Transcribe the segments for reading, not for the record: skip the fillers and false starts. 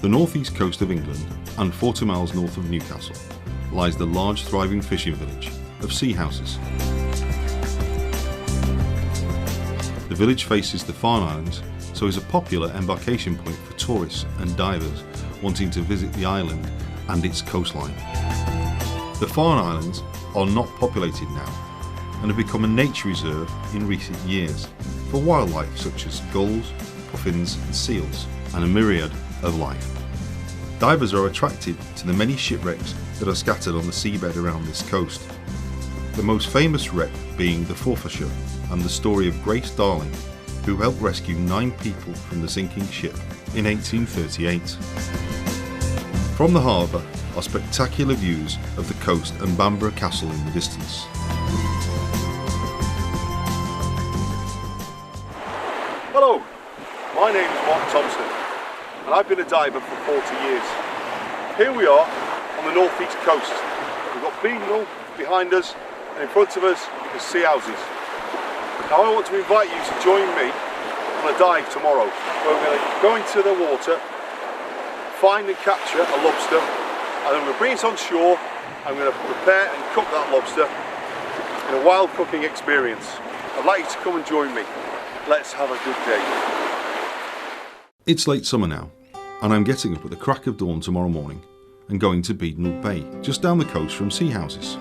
The northeast coast of England and 40 miles north of Newcastle lies the large thriving fishing village of Seahouses. The village faces the Farn Islands, so is a popular embarkation point for tourists and divers wanting to visit the island and its coastline. The Farn Islands are not populated now and have become a nature reserve in recent years for wildlife such as gulls, puffins and seals, and a myriad of life. Divers are attracted to the many shipwrecks that are scattered on the seabed around this coast. The most famous wreck being the Forfarshire, and the story of Grace Darling, who helped rescue 9 people from the sinking ship in 1838. From the harbour are spectacular views of the coast and Bamborough Castle in the distance. Hello, my name is Mark Thompson and I've been a diver for 40 years. Here we are on the northeast coast. We've got Beagle behind us and in front of us is Seahouses. Now I want to invite you to join me on a dive tomorrow where we're going to go into the water, find and capture a lobster, and then we'll bring it on shore and we're going to prepare and cook that lobster in a wild cooking experience. I'd like you to come and join me. Let's have a good day. It's late summer now, and I'm getting up at the crack of dawn tomorrow morning and going to Beagle Bay, just down the coast from Seahouses.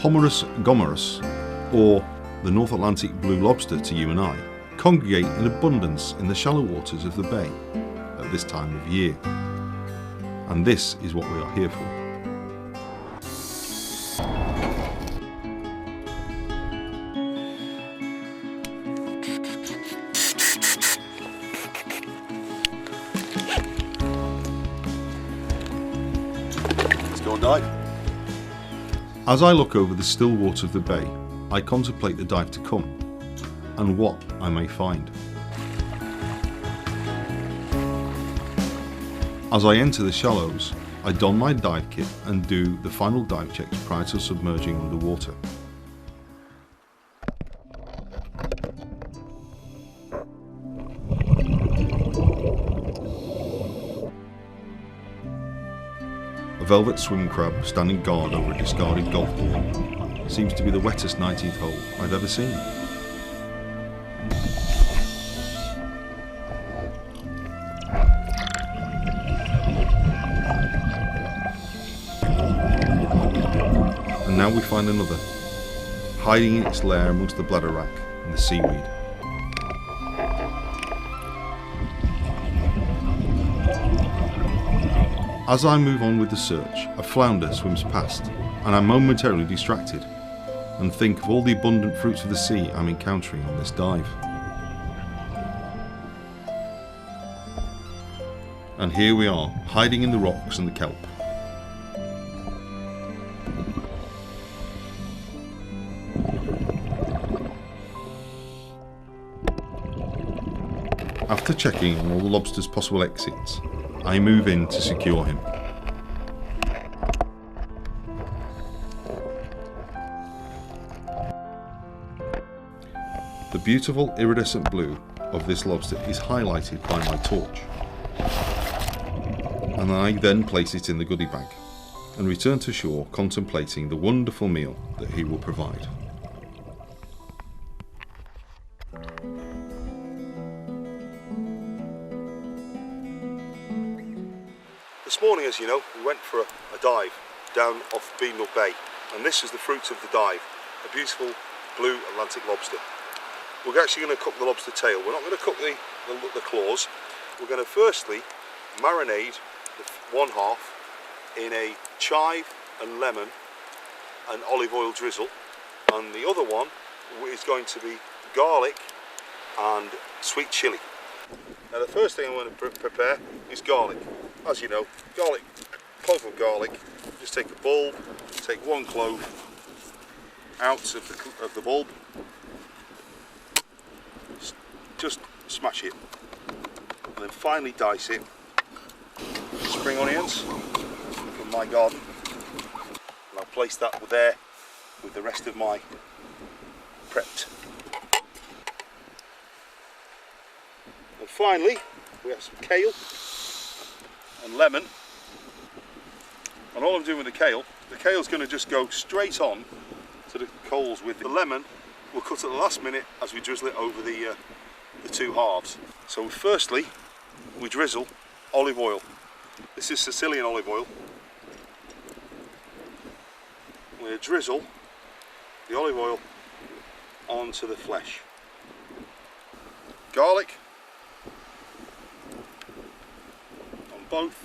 Homerus gomerus, or the North Atlantic blue lobster to you and I, congregate in abundance in the shallow waters of the bay at this time of year. And this is what we are here for. Let's go and dive. As I look over the still water of the bay, I contemplate the dive to come and what I may find. As I enter the shallows, I don my dive kit and do the final dive checks prior to submerging underwater. A velvet swim crab standing guard over a discarded golf ball seems to be the wettest 19th hole I've ever seen. And now we find another, hiding in its lair amongst the bladder wrack and the seaweed. As I move on with the search, a flounder swims past, and I'm momentarily distracted and think of all the abundant fruits of the sea I'm encountering on this dive. And here we are, hiding in the rocks and the kelp. After checking on all the lobster's possible exits, I move in to secure him. The beautiful iridescent blue of this lobster is highlighted by my torch, and I then place it in the goodie bag and return to shore contemplating the wonderful meal that he will provide. This morning, as you know, we went for a dive down off Beagle Bay, and this is the fruits of the dive, a beautiful blue Atlantic lobster. We're actually going to cook the lobster tail. We're not going to cook the claws. We're going to firstly marinade one half in a chive and lemon and olive oil drizzle, and the other one is going to be garlic and sweet chilli. Now the first thing I want to prepare is garlic. As you know, garlic, clove of garlic, just take a bulb, take one clove out of the bulb, just smash it. And then finally dice it. Spring onions from my garden. And I'll place that there with the rest of my prepped. And finally, we have some kale and lemon. And all I'm doing with the kale's going to just go straight on to the coals with the lemon. We'll cut at the last minute as we drizzle it over the two halves. So firstly, we drizzle olive oil. This is Sicilian olive oil. We drizzle the olive oil onto the flesh. Garlic on both.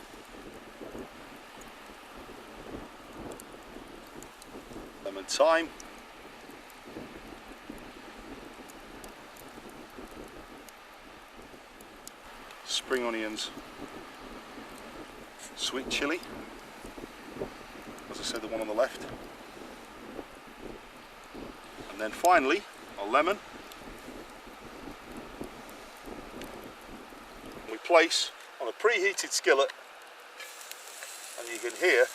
Lemon thyme. Spring onions. Sweet chilli. As I said, the one on the left. And then finally, a lemon. We place on a preheated skillet, and you can hear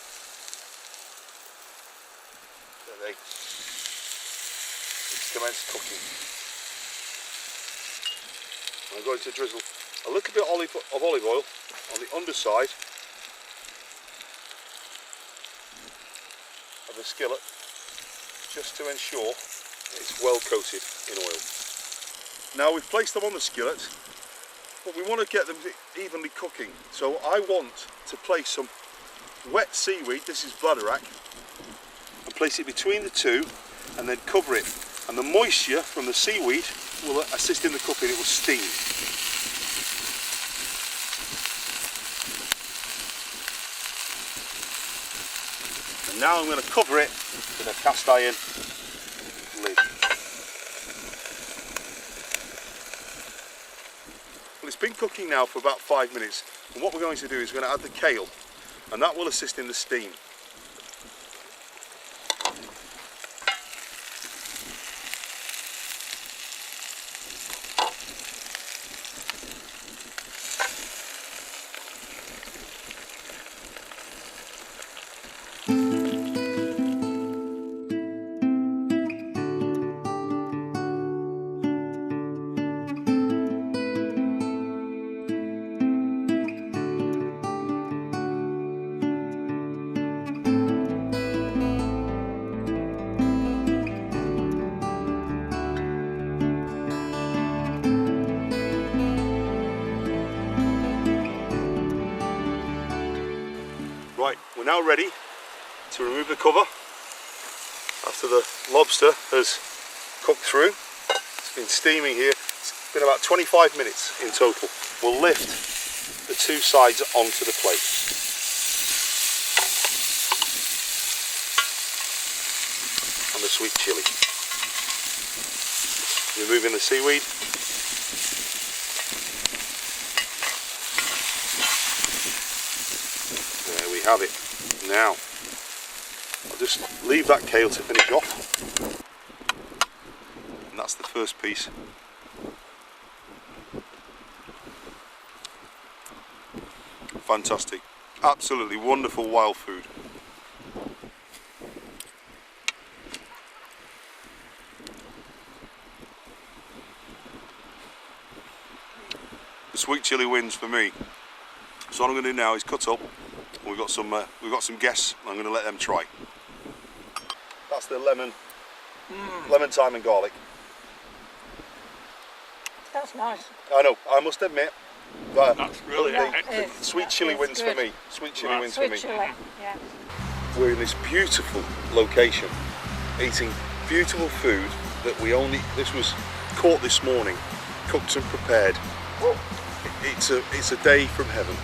that it's commenced cooking. I'm going to drizzle a little bit of olive oil on the underside of the skillet, just to ensure it's well coated in oil. Now we've placed them on the skillet, but we want to get them evenly cooking. So I want to place some wet seaweed, this is bladderwrack, and place it between the two and then cover it. And the moisture from the seaweed will assist in the cooking, it will steam. And now I'm going to cover it with a cast iron lid. Well, it's been cooking now for about 5 minutes, and what we're going to do is we're going to add the kale, and that will assist in the steam. Right, we're now ready to remove the cover after the lobster has cooked through. It's been steaming here, it's been about 25 minutes in total. We'll lift the two sides onto the plate. And the sweet chilli. Removing the seaweed. There we have it. Now, I'll just leave that kale to finish off. And that's the first piece. Fantastic. Absolutely wonderful wild food. The sweet chilli wins for me. So what I'm going to do now is cut up. We've got some guests. I'm going to let them try. That's the lemon thyme and garlic. That's nice. I know. I must admit. That's really Yeah, Sweet chilli wins for me. Sweet chilli wins for me. Sweet chilli, yeah. We're in this beautiful location, eating beautiful food that this was caught this morning, cooked and prepared. It's a day from heaven.